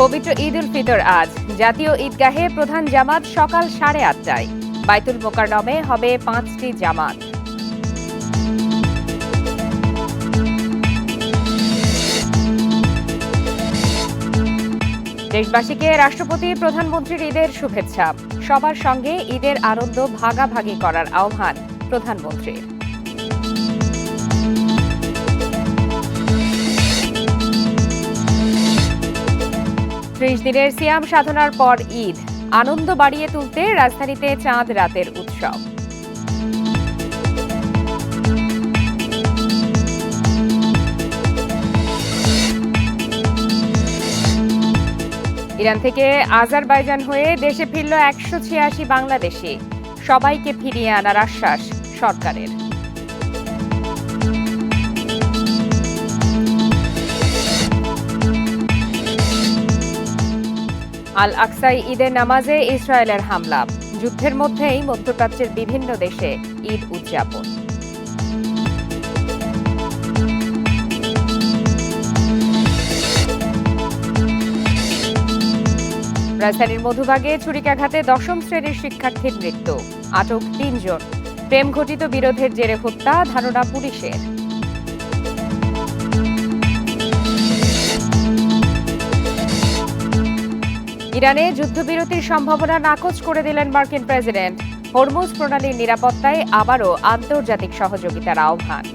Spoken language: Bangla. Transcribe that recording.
পবিত্র ঈদ উল ফিতর আজ জাতীয় ঈদগাহে প্রধান জামাত সকাল 8:30টায়। বাইতুল মোকাররমে হবে 5টি জামাত। দেশবাসীকে রাষ্ট্রপতি প্রধানমন্ত্রীর ঈদের শুভেচ্ছা। সবার সঙ্গে ঈদের আনন্দ ভাগাভাগি করার আহ্বান প্রধানমন্ত্রীর। দিনের সিয়াম সাধনার পর ঈদ, আনন্দ বাড়িয়ে তুলতে রাজধানীতে চাঁদ রাতের উৎসব। ইরান থেকে আজারবাইজান হয়ে দেশে ফিরল 186 বাংলাদেশি। সবাইকে ফিরিয়ে আনার আশ্বাস সরকারের। আল আকসায় ঈদের নামাজে ইসরায়েলের হামলা। যুদ্ধের মধ্যেই মধ্যপ্রাচ্যের বিভিন্ন দেশে ঈদ উদযাপন। রাজধানীর মধুবাগে ছুরিকাঘাতে 10ম শ্রেণীর শিক্ষার্থীর মৃত্যু। আটক 3 জন। প্রেম ঘটিত বিরোধের জেরে হত্যা ধারণা পুলিশের। ইরানে যুদ্ধবিরতির সম্ভাবনা নাকচ করে দিলেন মার্কিন প্রেসিডেন্ট। হরমুজ প্রণালীর নিরাপত্তায় আবারও আন্তর্জাতিক সহযোগিতার আহ্বান।